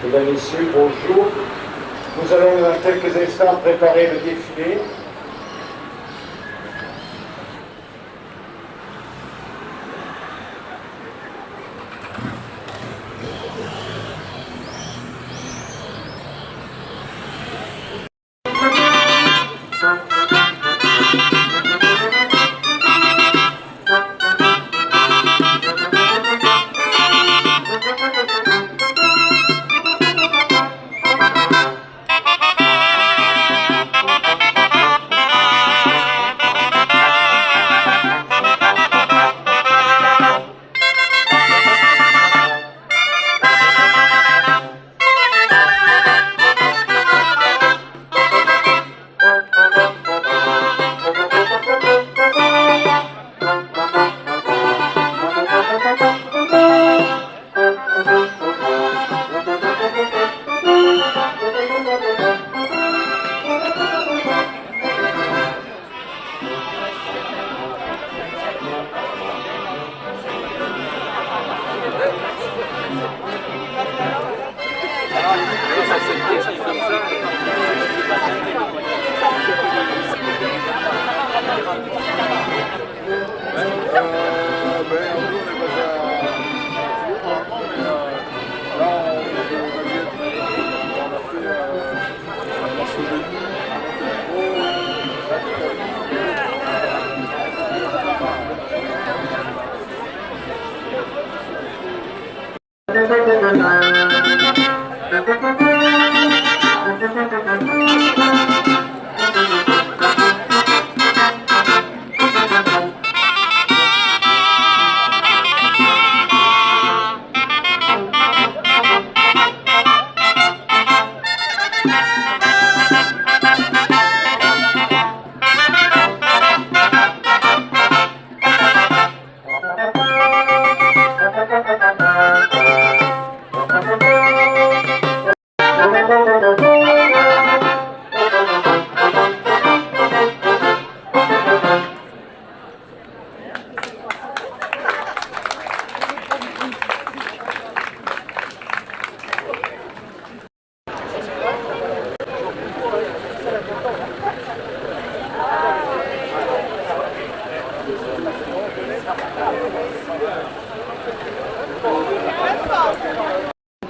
Mesdames et messieurs, bonjour. Nous allons dans quelques instants préparer le défilé.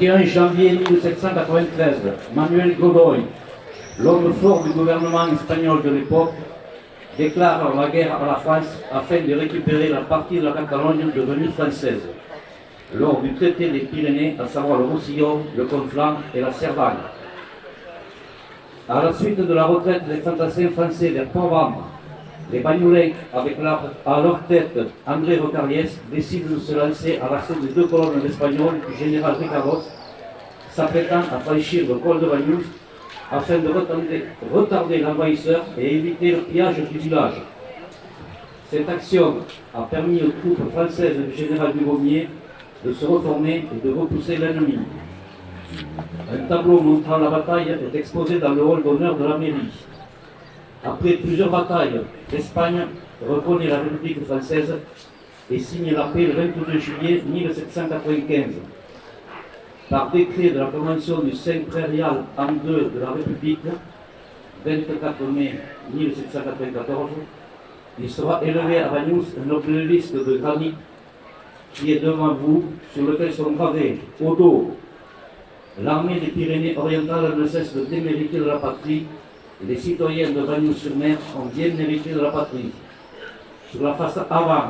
Le 1 janvier 1793, Manuel Godoy, l'homme fort du gouvernement espagnol de l'époque, déclare la guerre à la France afin de récupérer la partie de la Catalogne devenue française, lors du traité des Pyrénées, à savoir le Roussillon, le Conflans et la Cerdagne. À la suite de la retraite des fantassins français vers Port-Vendre, les Bagnoulins, avec à leur tête André Rocariès, décident de se lancer à l'assaut des deux colonnes espagnoles du général Ricaros, s'apprêtant à franchir le col de Banyuls afin de retarder l'envahisseur et éviter le pillage du village. Cette action a permis aux troupes françaises du général Dugommier de se reformer et de repousser l'ennemi. Un tableau montrant la bataille est exposé dans le hall d'honneur de la mairie. Après plusieurs batailles, l'Espagne reconnaît la République française et signe la paix le 22 juillet 1795. Par décret de la Convention du 5 prairial an 2 de la République, 24 mai 1794, il sera élevé à Banyuls un obélisque de granit qui est devant vous, sur lequel sont gravés au dos: l'armée des Pyrénées orientales ne cesse de démériter de la patrie, et les citoyens de Banyuls-sur-Mer ont bien mérité de la patrie. Sur la face avant,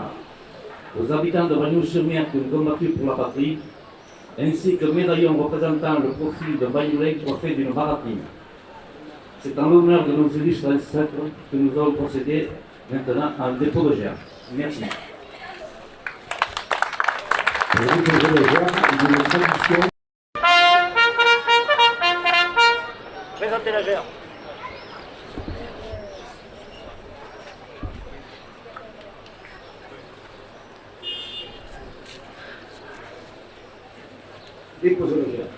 aux habitants de Banyuls-sur-Mer qui ont combattu pour la patrie, ainsi que médaillon représentant le profil de Bagnoulin coiffé d'une baratine. C'est en l'honneur de nos illustres ancêtres que nous allons procéder maintenant à un dépôt de gerbe. Merci. Présentez la gerbe. Déposez le gerbe.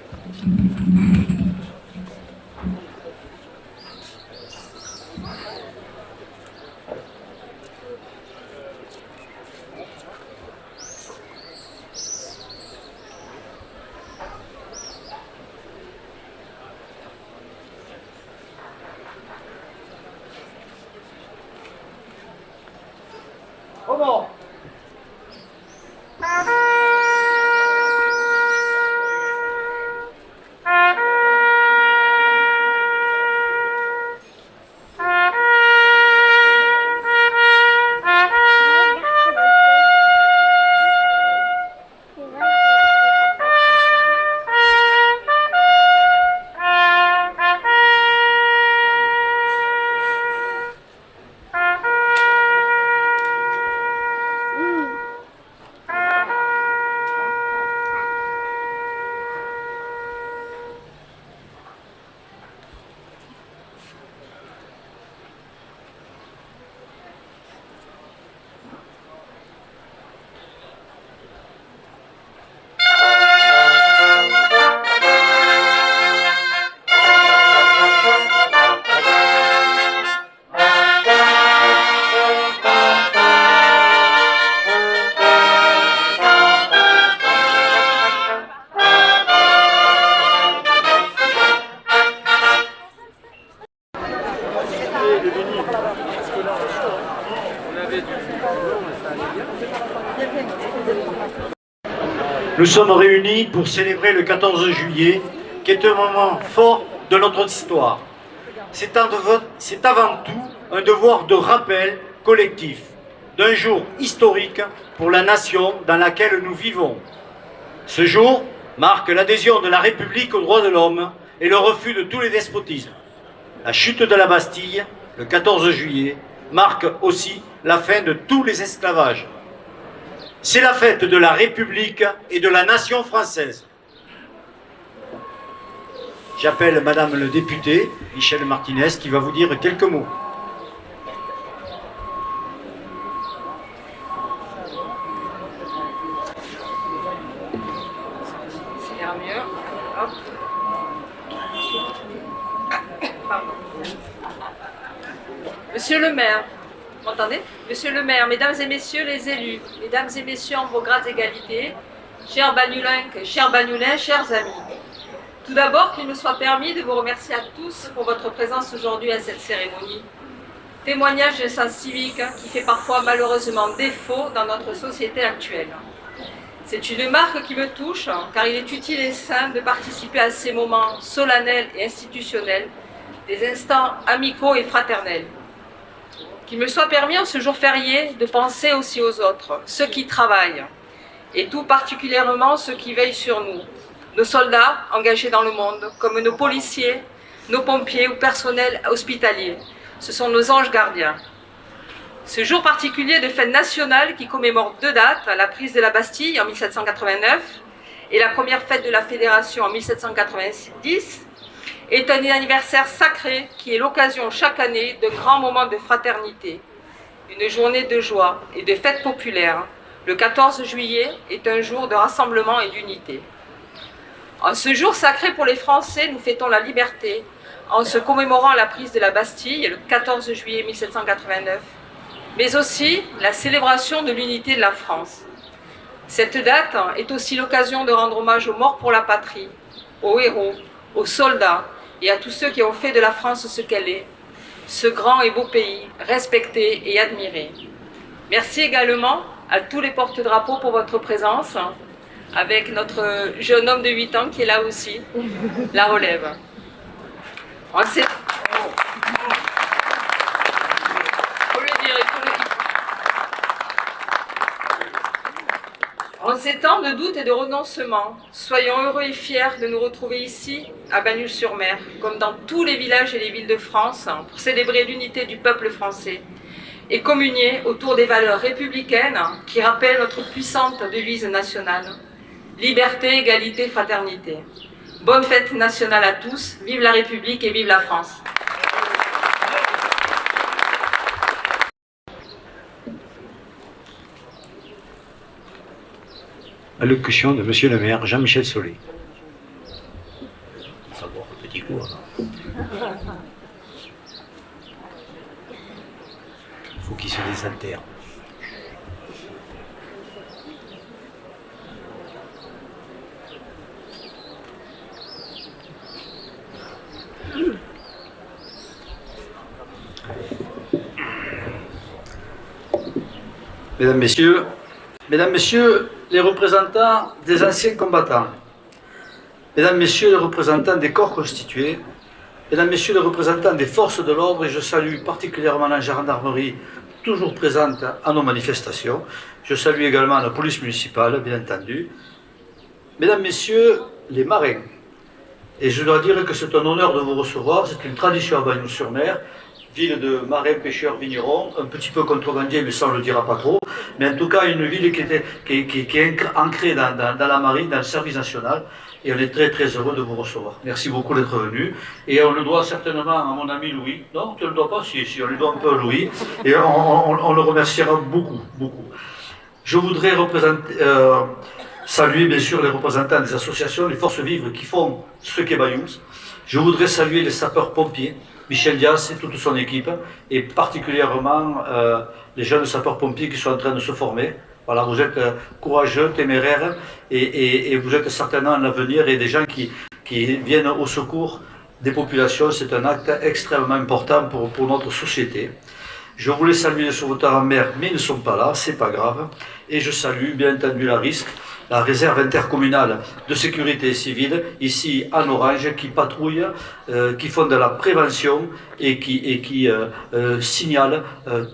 Nous sommes réunis pour célébrer le 14 juillet, qui est un moment fort de notre histoire. C'est avant tout un devoir de rappel collectif d'un jour historique pour la nation dans laquelle nous vivons. Ce jour marque l'adhésion de la République aux droits de l'homme et le refus de tous les despotismes. La chute de la Bastille, le 14 juillet, marque aussi la fin de tous les esclavages. C'est la fête de la République et de la nation française. J'appelle Madame le député, Michel Martinez, qui va vous dire quelques mots. Ça ira mieux. Hop. Pardon. Monsieur le maire, vous m'entendez? Monsieur le maire, mesdames et messieurs les élus, mesdames et messieurs en vos grades égalités, chers Bagnoulins, chers Bagnoulins, chers amis. Tout d'abord, qu'il me soit permis de vous remercier à tous pour votre présence aujourd'hui à cette cérémonie. Témoignage d'un sens civique qui fait parfois malheureusement défaut dans notre société actuelle. C'est une marque qui me touche car il est utile et sain de participer à ces moments solennels et institutionnels, des instants amicaux et fraternels. Qu'il me soit permis en ce jour férié de penser aussi aux autres, ceux qui travaillent, et tout particulièrement ceux qui veillent sur nous, nos soldats engagés dans le monde, comme nos policiers, nos pompiers ou personnels hospitaliers. Ce sont nos anges gardiens. Ce jour particulier de fête nationale qui commémore deux dates, la prise de la Bastille en 1789 et la première fête de la Fédération en 1790, est un anniversaire sacré qui est l'occasion chaque année de grands moments de fraternité. Une journée de joie et de fête populaire. Le 14 juillet est un jour de rassemblement et d'unité. En ce jour sacré pour les Français, nous fêtons la liberté en se commémorant la prise de la Bastille le 14 juillet 1789, mais aussi la célébration de l'unité de la France. Cette date est aussi l'occasion de rendre hommage aux morts pour la patrie, aux héros, aux soldats et à tous ceux qui ont fait de la France ce qu'elle est, ce grand et beau pays, respecté et admiré. Merci également à tous les porte-drapeaux pour votre présence, avec notre jeune homme de 8 ans qui est là aussi, la relève. En ces temps de doute et de renoncement, soyons heureux et fiers de nous retrouver ici, à Bagnols-sur-Mer, comme dans tous les villages et les villes de France, pour célébrer l'unité du peuple français et communier autour des valeurs républicaines qui rappellent notre puissante devise nationale. Liberté, égalité, fraternité. Bonne fête nationale à tous, vive la République et vive la France. Allocution de Monsieur le maire Jean-Michel Solé. Ça va, un petit coup. Il faut qu'il se désaltère. Mesdames, Messieurs les représentants des anciens combattants, Mesdames, Messieurs les représentants des corps constitués, Mesdames, Messieurs les représentants des forces de l'ordre, et je salue particulièrement la gendarmerie toujours présente à nos manifestations, je salue également la police municipale, bien entendu, Mesdames, Messieurs les marins, et je dois dire que c'est un honneur de vous recevoir, c'est une tradition à Bagnols-sur-Mer, ville de marins, pêcheurs, vignerons, un petit peu contrebandier, mais ça on ne le dira pas trop, mais en tout cas une ville qui est ancrée dans la marine, dans le service national, et on est très très heureux de vous recevoir. Merci beaucoup d'être venu, et on le doit certainement à mon ami Louis, non, tu ne le dois pas, si, on le doit un peu à Louis, et on le remerciera beaucoup, beaucoup. Je voudrais saluer bien sûr les représentants des associations, les forces vives qui font ce qu'est Bagnols. Je voudrais saluer les sapeurs-pompiers, Michel Dias et toute son équipe, et particulièrement les jeunes sapeurs-pompiers qui sont en train de se former. Voilà, vous êtes courageux, téméraires, et vous êtes certainement un avenir et des gens qui viennent au secours des populations. C'est un acte extrêmement important pour notre société. Je voulais saluer les sauveteurs en mer, mais ils ne sont pas là, c'est pas grave. Et je salue bien entendu la RISC, la réserve intercommunale de sécurité civile, ici en Orange, qui patrouillent, qui font de la prévention et qui signalent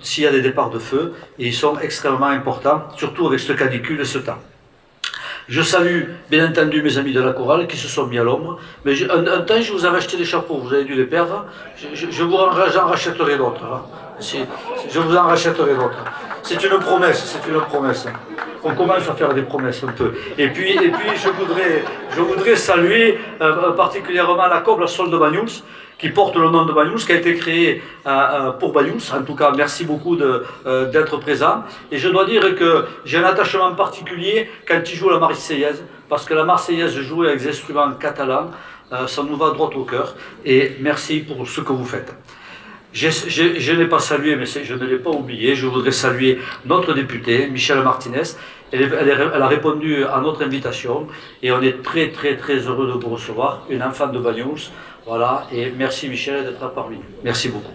s'il y a des départs de feu. Et ils sont extrêmement importants, surtout avec ce canicule et ce temps. Je salue bien entendu mes amis de la chorale qui se sont mis à l'ombre, mais un temps je vous avais acheté des chapeaux, vous avez dû les perdre, j'en rachèterai d'autres. Hein. Je vous en rachèterai d'autres. C'est une promesse, c'est une promesse. On commence à faire des promesses un peu. Et puis je voudrais saluer particulièrement la Coble Sol de Banyuls, qui porte le nom de Banyuls, qui a été créé pour Banyuls. En tout cas, merci beaucoup d'être présent. Et je dois dire que j'ai un attachement particulier quand il joue la Marseillaise, parce que la Marseillaise jouée avec des instruments catalans, ça nous va droit au cœur. Et merci pour ce que vous faites. Je n'ai pas salué, mais je ne l'ai pas oublié. Je voudrais saluer notre député, Michel Martinez. Elle a répondu à notre invitation et on est très heureux de vous recevoir, une enfant de Banyuls. Voilà, et merci Michel d'être là parmi nous. Merci beaucoup.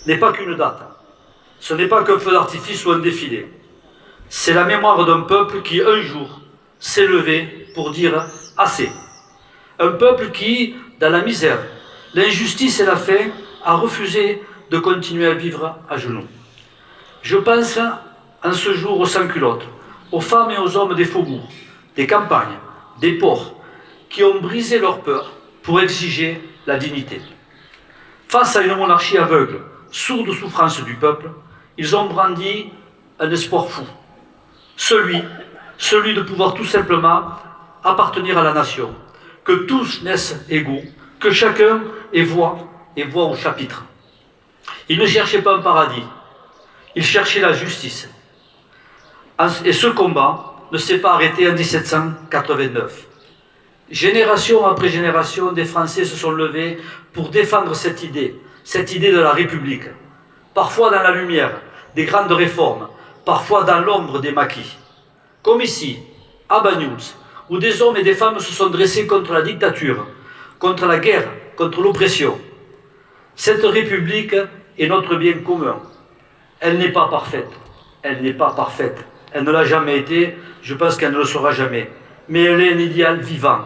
N'est pas qu'une date. Ce n'est pas qu'un feu d'artifice ou un défilé. C'est la mémoire d'un peuple qui, un jour, s'est levé pour dire assez. Un peuple qui, dans la misère, l'injustice et la faim, a refusé de continuer à vivre à genoux. Je pense en ce jour aux sans-culottes, aux femmes et aux hommes des faubourgs, des campagnes, des ports, qui ont brisé leur peur pour exiger la dignité. Face à une monarchie aveugle, sourde aux souffrances du peuple, ils ont brandi un espoir fou, celui de pouvoir tout simplement appartenir à la nation, que tous naissent égaux, que chacun ait voix au chapitre. Ils ne cherchaient pas un paradis, ils cherchaient la justice. Et ce combat ne s'est pas arrêté en 1789. Génération après génération, des Français se sont levés pour défendre cette idée de la République. Parfois dans la lumière des grandes réformes, parfois dans l'ombre des maquis. Comme ici, à Banyuls, où des hommes et des femmes se sont dressés contre la dictature, contre la guerre, contre l'oppression. Cette République est notre bien commun. Elle n'est pas parfaite. Elle n'est pas parfaite. Elle ne l'a jamais été, je pense qu'elle ne le sera jamais. Mais elle est un idéal vivant,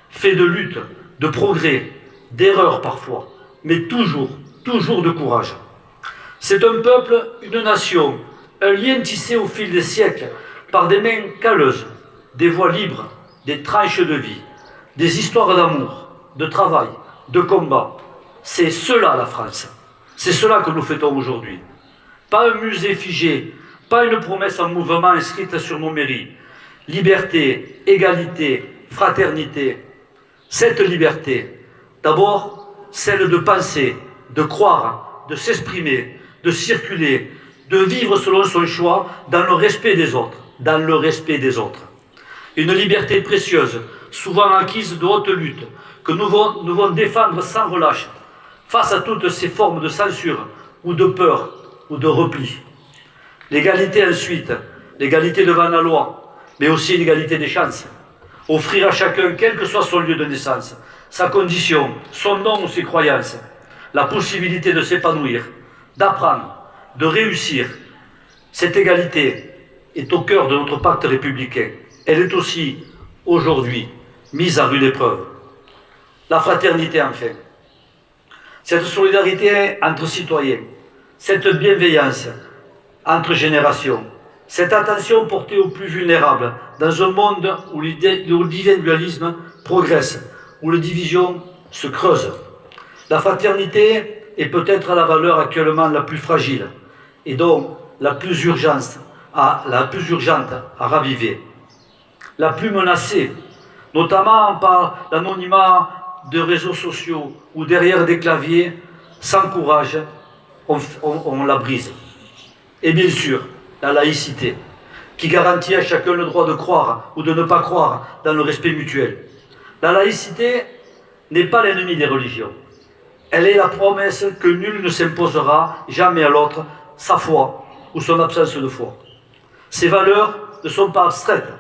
fait de lutte, de progrès, d'erreurs parfois, mais toujours de courage. C'est un peuple, une nation, un lien tissé au fil des siècles par des mains calleuses, des voix libres, des tranches de vie, des histoires d'amour, de travail, de combat. C'est cela la France. C'est cela que nous fêtons aujourd'hui. Pas un musée figé, pas une promesse en mouvement inscrite sur nos mairies. Liberté, égalité, fraternité. Cette liberté, d'abord, celle de penser, de croire, de s'exprimer, de circuler, de vivre selon son choix dans le respect des autres, Une liberté précieuse, souvent acquise de haute lutte, que nous devons défendre sans relâche, face à toutes ces formes de censure, ou de peur, ou de repli. L'égalité ensuite, l'égalité devant la loi, mais aussi l'égalité des chances. Offrir à chacun, quel que soit son lieu de naissance, sa condition, son nom ou ses croyances, la possibilité de s'épanouir, d'apprendre, de réussir. Cette égalité est au cœur de notre pacte républicain. Elle est aussi, aujourd'hui, mise à rude épreuve. La fraternité, enfin. Cette solidarité entre citoyens, cette bienveillance entre générations, cette attention portée aux plus vulnérables, dans un monde où l'individualisme progresse, où les divisions se creusent. La fraternité est peut-être la valeur actuellement la plus fragile, et donc la plus urgente à raviver, la plus menacée, notamment par l'anonymat de réseaux sociaux où derrière des claviers, sans courage, on la brise. Et bien sûr, la laïcité, qui garantit à chacun le droit de croire ou de ne pas croire dans le respect mutuel. La laïcité n'est pas l'ennemi des religions. Elle est la promesse que nul ne s'imposera jamais à l'autre sa foi ou son absence de foi. Ces valeurs ne sont pas abstraites.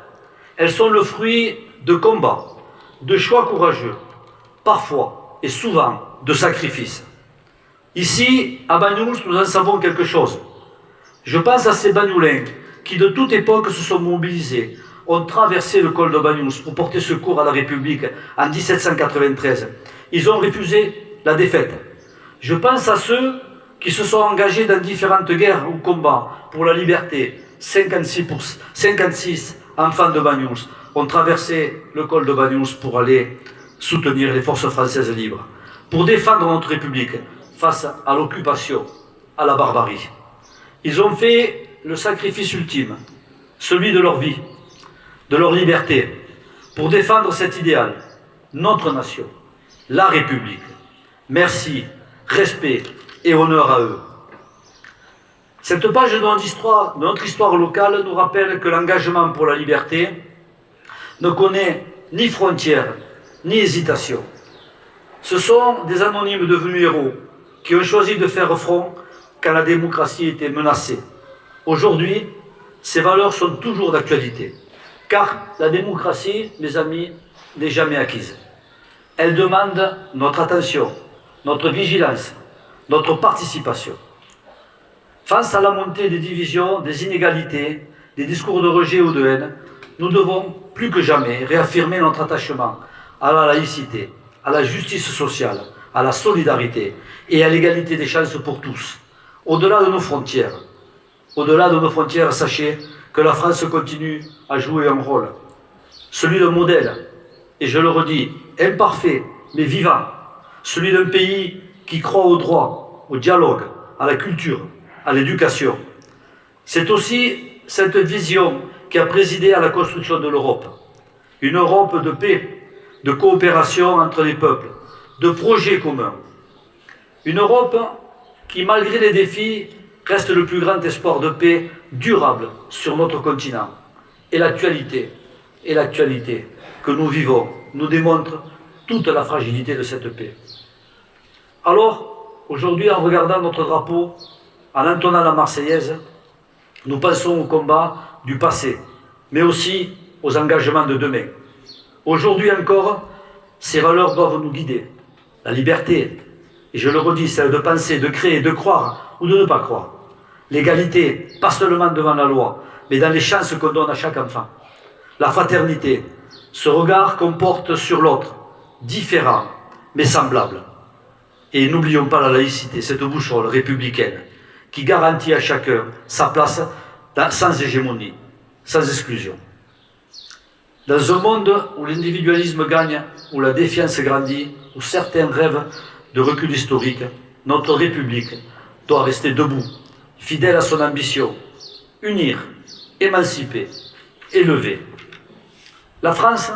Elles sont le fruit de combats, de choix courageux, parfois et souvent de sacrifices. Ici, à Banyuls, nous en savons quelque chose. Je pense à ces Bagnoulins qui de toute époque se sont mobilisés, ont traversé le col de Banyuls pour porter secours à la République en 1793. Ils ont refusé la défaite. Je pense à ceux qui se sont engagés dans différentes guerres ou combats pour la liberté. 56 enfants de Banyuls ont traversé le col de Banyuls pour aller soutenir les forces françaises libres, pour défendre notre République face à l'occupation, à la barbarie. Ils ont fait le sacrifice ultime, celui de leur vie, de leur liberté, pour défendre cet idéal, notre nation, la République. Merci, respect et honneur à eux. Cette page de notre histoire locale nous rappelle que l'engagement pour la liberté ne connaît ni frontières, ni hésitation. Ce sont des anonymes devenus héros qui ont choisi de faire front quand la démocratie était menacée. Aujourd'hui, ces valeurs sont toujours d'actualité, car la démocratie, mes amis, n'est jamais acquise. Elle demande notre attention, notre vigilance, notre participation. Face à la montée des divisions, des inégalités, des discours de rejet ou de haine, nous devons plus que jamais réaffirmer notre attachement à la laïcité, à la justice sociale, à la solidarité et à l'égalité des chances pour tous. Au-delà de nos frontières, sachez que la France continue à jouer un rôle, celui d'un modèle, et je le redis, imparfait mais vivant, celui d'un pays qui croit au droit, au dialogue, à la culture, à l'éducation. C'est aussi cette vision qui a présidé à la construction de l'Europe. Une Europe de paix, de coopération entre les peuples, de projets communs. Une Europe qui, malgré les défis, reste le plus grand espoir de paix durable sur notre continent. Et l'actualité que nous vivons nous démontre toute la fragilité de cette paix. Alors, aujourd'hui, en regardant notre drapeau, en entonnant la Marseillaise, nous pensons au combat du passé, mais aussi aux engagements de demain. Aujourd'hui encore, ces valeurs doivent nous guider. La liberté, et je le redis, celle de penser, de créer, de croire ou de ne pas croire. L'égalité, pas seulement devant la loi, mais dans les chances qu'on donne à chaque enfant. La fraternité, ce regard qu'on porte sur l'autre, différent, mais semblable. Et n'oublions pas la laïcité, cette boussole républicaine, qui garantit à chacun sa place sans hégémonie, sans exclusion. Dans un monde où l'individualisme gagne, où la défiance grandit, où certains rêvent de recul historique, notre République doit rester debout, fidèle à son ambition, unir, émanciper, élever. La France,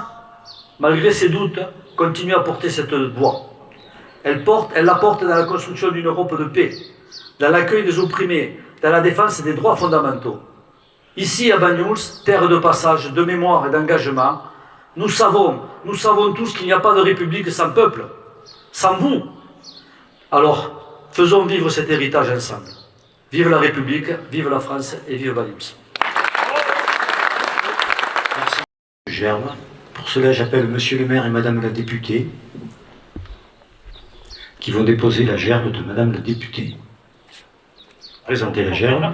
malgré ses doutes, continue à porter cette voix. Elle la porte dans la construction d'une Europe de paix, dans l'accueil des opprimés, dans la défense des droits fondamentaux. Ici, à Banyuls, terre de passage, de mémoire et d'engagement, nous savons tous qu'il n'y a pas de République sans peuple, sans vous. Alors, faisons vivre cet héritage ensemble. Vive la République, vive la France et vive Banyuls. Merci. Germe. Pour cela, j'appelle Monsieur le maire et Madame la députée qui vont déposer la gerbe de Madame la députée. Présentez la gerbe.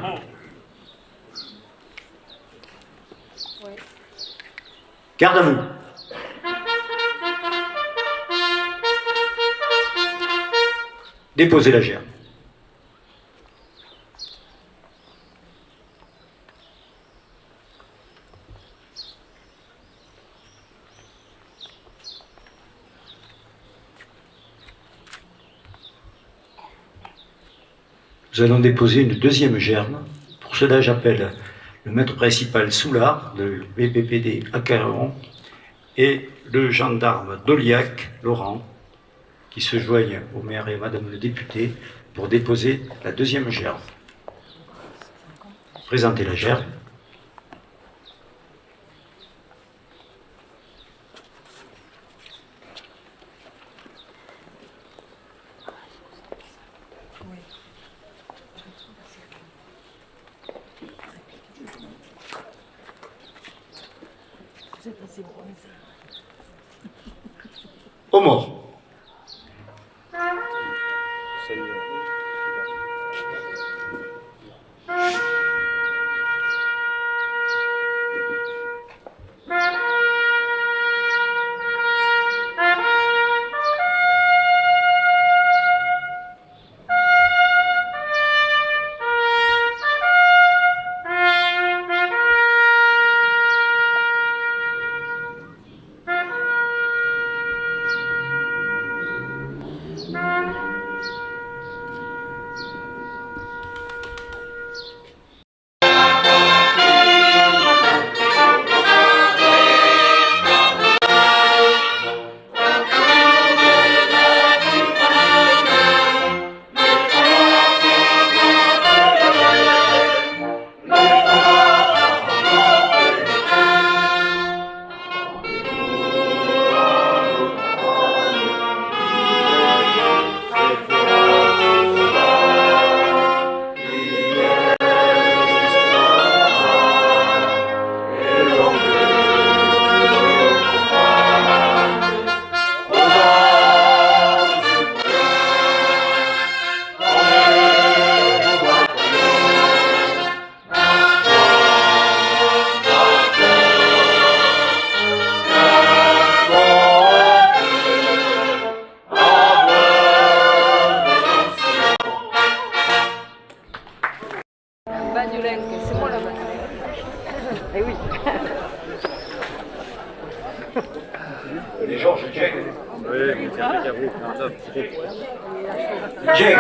Garde à vous. Déposez la gerbe. Nous allons déposer une deuxième gerbe. Pour cela, j'appelle le maître principal Soulard, de BPPD à Carron, et le gendarme d'Oliac, Laurent, qui se joignent au maire et à madame le député pour déposer la deuxième gerbe. Présentez la gerbe. Aux morts. Eh oui. Les Georges Jack. Oui, Jack.